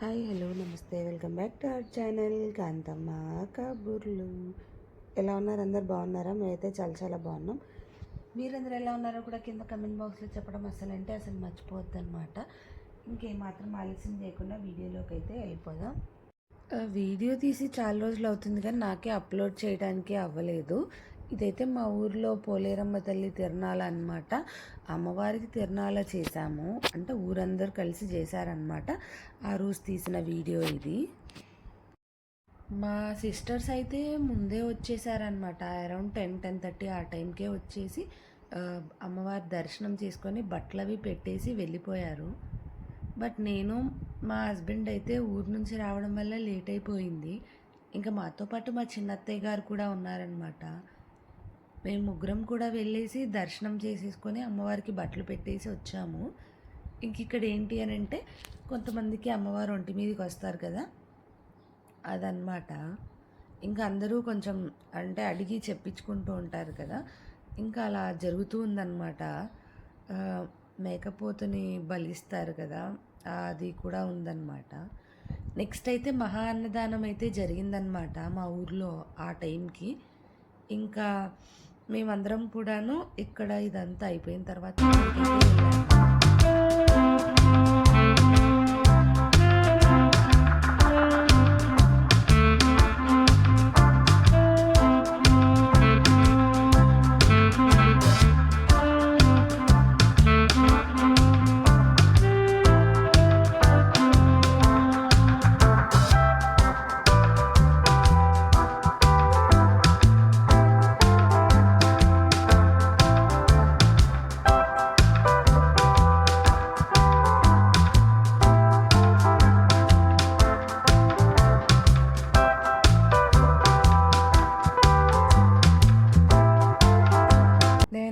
Hi hello నమస్తే welcome back to our channel Kanthamma Kaburlu. ఎలా ఉన్నారు? అందరు బాగున్నారా? మేమైతే చాలా చాలా బాగున్నాం. మీరందరూ ఎలా ఉన్నారో కూడా కింద కమెంట్ బాక్స్లో చెప్పడం అసలు మర్చిపోవద్దు అనమాట. ఇంకేమాత్రం ఆలస్యం చేయకుండా వీడియోలోకి అయితే వెళ్ళిపోదాం. వీడియో తీసి చాలా రోజులు అవుతుంది కానీ నాకే అప్లోడ్ చేయడానికి అవ్వలేదు. ఇదైతే మా ఊర్లో పోలేరమ్మ తల్లి తిరణాల అనమాట. అమ్మవారికి తిరణాల చేశాము, అంటే ఊరందరూ కలిసి చేశారనమాట. ఆ రోజు తీసిన వీడియో ఇది. మా సిస్టర్స్ అయితే ముందే వచ్చేసారనమాట. అరౌండ్ 10-10:30 ఆ టైంకే వచ్చేసి అమ్మవారి దర్శనం చేసుకొని బట్టలు అవి పెట్టేసి వెళ్ళిపోయారు. బట్ నేను మా హస్బెండ్ అయితే ఊరు నుంచి రావడం వల్ల లేట్ అయిపోయింది. ఇంకా మాతో పాటు మా చిన్నత్తయ్య గారు కూడా ఉన్నారనమాట. మేము ముగ్గురం కూడా వెళ్ళేసి దర్శనం చేసేసుకొని అమ్మవారికి బట్టలు పెట్టేసి వచ్చాము. ఇక్కడ ఏంటి అని అంటే కొంతమందికి అమ్మవారు ఒంటి మీదకి వస్తారు కదా, అదనమాట. ఇంకా అందరూ కొంచెం అంటే అడిగి చెప్పించుకుంటూ ఉంటారు కదా, ఇంకా అలా జరుగుతూ ఉందన్నమాట. మేకపోతుని బలిస్తారు కదా, అది కూడా ఉందన్నమాట. నెక్స్ట్ అయితే మహా అన్నదానం అయితే జరిగిందనమాట మా ఊర్లో ఆ టైంకి. ఇంకా మేమందరం కూడాను ఇక్కడ ఇదంతా అయిపోయిన తర్వాత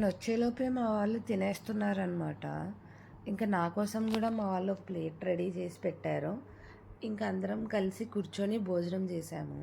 వచ్చేలోపే మా వాళ్ళు తినేస్తున్నారనమాట. ఇంకా నా కోసం కూడా మా వాళ్ళు ఒక ప్లేట్ రెడీ చేసి పెట్టారు. ఇంకా అందరం కలిసి కూర్చొని భోజనం చేశాము.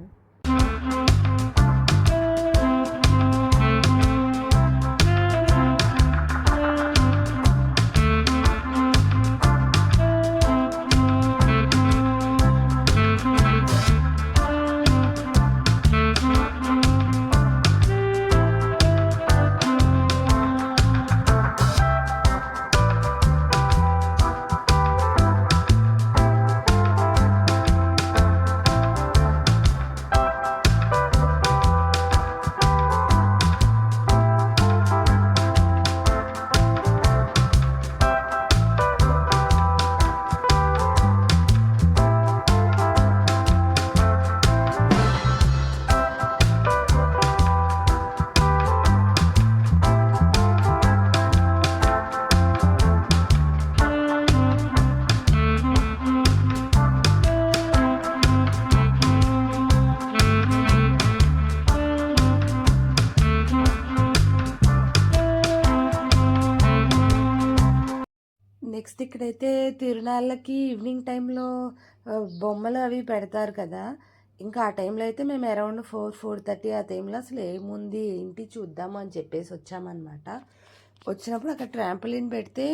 నెక్స్ట్ ఇక్కడైతే తిరునాళ్ళకి ఈవినింగ్ టైంలో బొమ్మలు అవి పెడతారు కదా. ఇంకా ఆ టైంలో అయితే మేము అరౌండ్ 4-4:30 ఆ టైంలో అసలు ఏముంది ఏంటి చూద్దాము అని చెప్పేసి వచ్చామన్నమాట. వచ్చినప్పుడు అక్కడ ట్రాంపోలిన్ పెడితే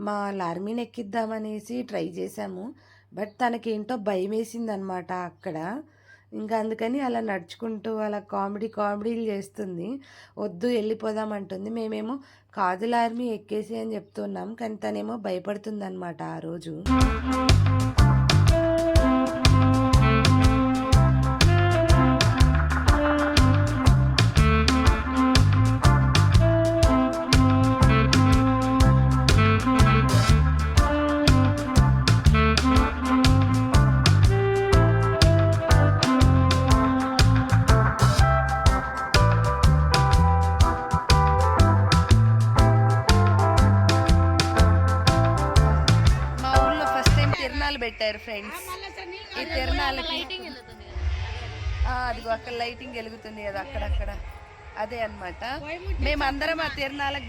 మా లార్మీని ఎక్కిద్దామనేసి ట్రై చేశాము. బట్ తనకేంటో భయం వేసిందనమాట అక్కడ. ఇంకా అందుకని అలా నడుచుకుంటూ అలా కామెడీలు చేస్తుంది. వద్దు వెళ్ళిపోదామంటుంది. మేమేమో కాదు లార్మీ ఎక్కేసి అని చెప్తున్నాం, కానీ తనేమో భయపడుతుంది అనమాట ఆ రోజు. పెట్టారు ఫ్రెండ్స్ ఈ తిరణాలకి. అదిగో అక్కడ లైటింగ్ వెలుగుతుంది కదా అక్కడక్కడ, అదే అనమాట. మేమందరం ఆ తిరణాలకు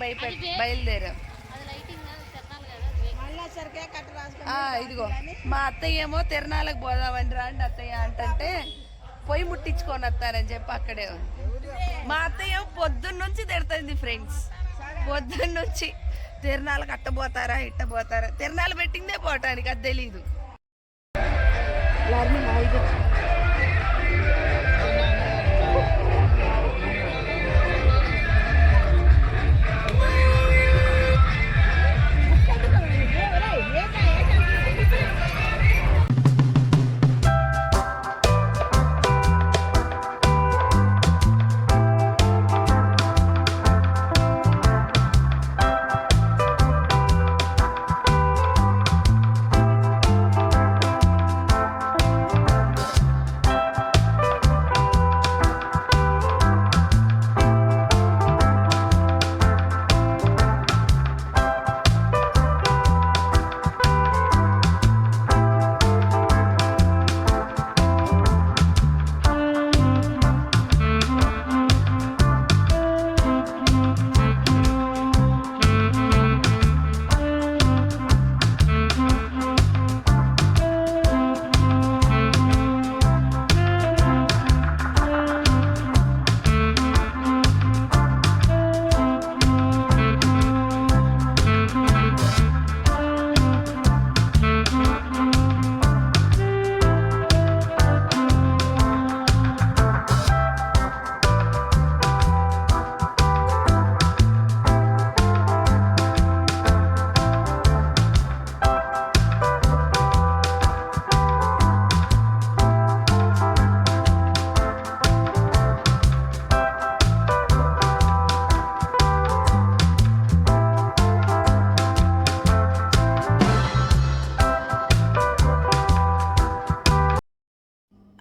బయలుదేరాం. ఇదిగో మా అత్తయ్య ఏమో తిరణాలకు పోదామని రాండి అత్తయ్య అంటే పొయ్యి ముట్టించుకొని వస్తారని చెప్పి అక్కడే ఉంది. మా అత్తయ్య పొద్దున్న నుంచి తిడుతుంది ఫ్రెండ్స్. పొద్దున్న నుంచి తిరణాలకు అట్టబోతారా ఇట్టబోతారా, తిరణాలు పెట్టిందే పోవటానికి అది తెలీదు.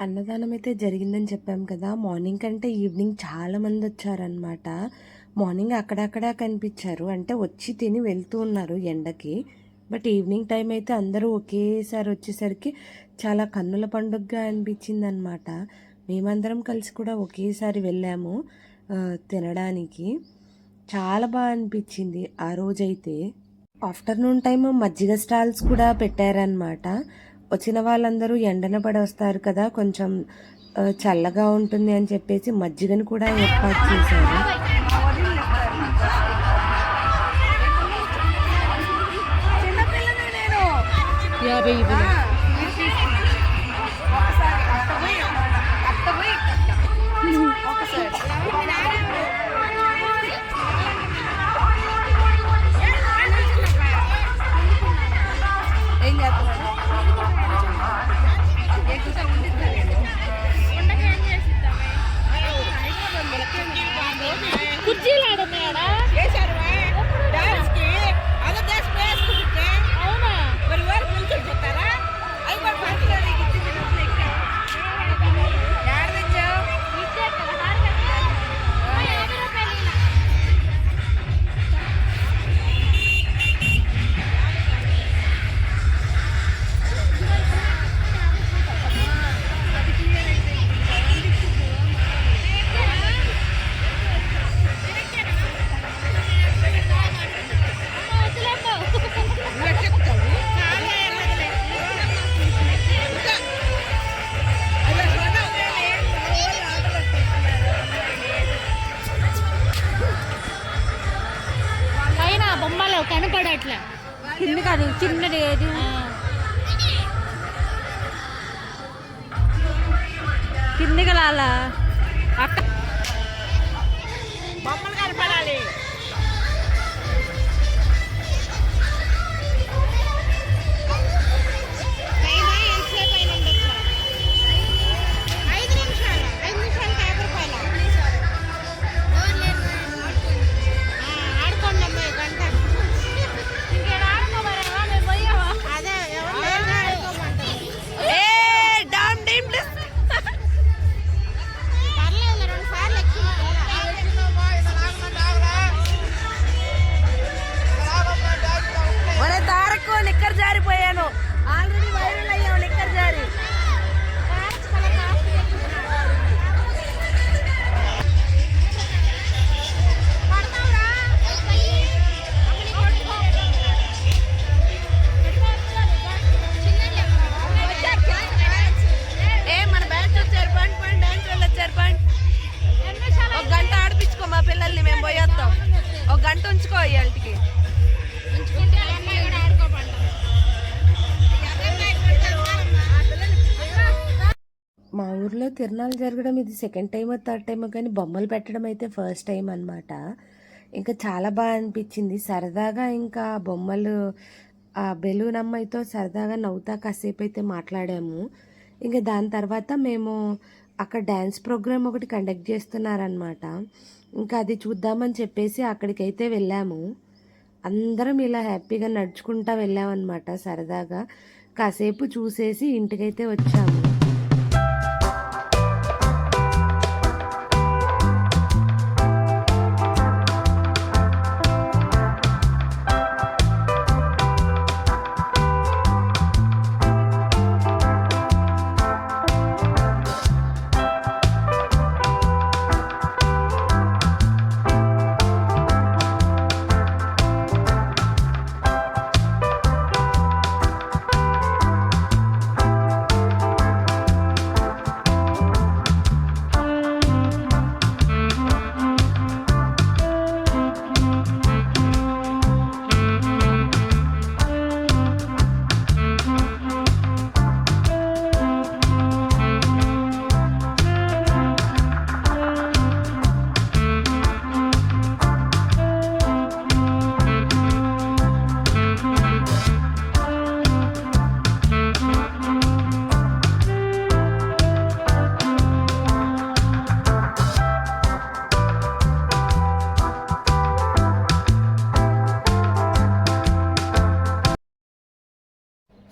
అన్నదానం అయితే జరిగిందని చెప్పాం కదా. మార్నింగ్ కంటే ఈవినింగ్ చాలామంది వచ్చారనమాట. మార్నింగ్ అక్కడక్కడ కనిపించారు, అంటే వచ్చి తిని వెళ్తూ ఉన్నారు ఎండకి. బట్ ఈవినింగ్ టైం అయితే అందరూ ఒకేసారి వచ్చేసరికి చాలా కన్నుల పండుగగా అనిపించింది అనమాట. మేమందరం కలిసి కూడా ఒకేసారి వెళ్ళాము తినడానికి. చాలా బాగా అనిపించింది ఆ రోజైతే. ఆఫ్టర్నూన్ టైం మజ్జిగ స్టాల్స్ కూడా పెట్టారనమాట. వచ్చిన వాళ్ళందరూ ఎండన పడి వస్తారు కదా, కొంచెం చల్లగా ఉంటుంది అని చెప్పేసి మజ్జిగను కూడా ఏర్పాటు చేశారు. కనపడట్లే కింద కాదు చిన్నది ఏది కిందికి లాలా అక్క బొమ్మలు కనపడాలి. నిక్కర్ జారిపోయాను, ఆల్రెడీ వైరల్ అయ్యావు నిక్కర్ జారి. మన బ్యాచ్ వచ్చారు, పండి డాన్స్ వాళ్ళు వచ్చారు. ఒక గంట ఆడిపించుకో మా పిల్లల్ని, మేము పోయేస్తాం. ఒక గంట ఉంచుకో ఇవాళకి. ఊర్లో తిరణాలు జరగడం ఇది సెకండ్ టైమో థర్డ్ టైమో కానీ బొమ్మలు పెట్టడం అయితే ఫస్ట్ టైం అనమాట. ఇంకా చాలా బాగా అనిపించింది. సరదాగా ఇంకా బొమ్మలు ఆ బెలూన్ అమ్మాయితో సరదాగా నవ్వుతా కాసేపు అయితే మాట్లాడాము. ఇంకా దాని తర్వాత మేము అక్కడ డ్యాన్స్ ప్రోగ్రామ్ ఒకటి కండక్ట్ చేస్తున్నారనమాట. ఇంకా అది చూద్దామని చెప్పేసి అక్కడికైతే వెళ్ళాము. అందరం ఇలా హ్యాపీగా నడుచుకుంటా వెళ్ళామన్నమాట సరదాగా. కాసేపు చూసేసి ఇంటికైతే వచ్చాము.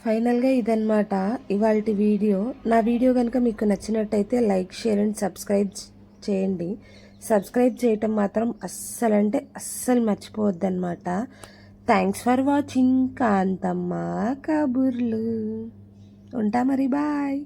ఫైనల్గా ఇదన్నమాట ఇవాల్టి వీడియో. నా వీడియో కనుక మీకు నచ్చినట్టయితే లైక్, షేర్ అండ్ సబ్స్క్రైబ్ చేయండి. సబ్స్క్రైబ్ చేయటం మాత్రం అస్సలు మర్చిపోవద్దన్నమాట. Thanks for watching. Kanthamma Kaburlu. ఉంటా మరి, బాయ్.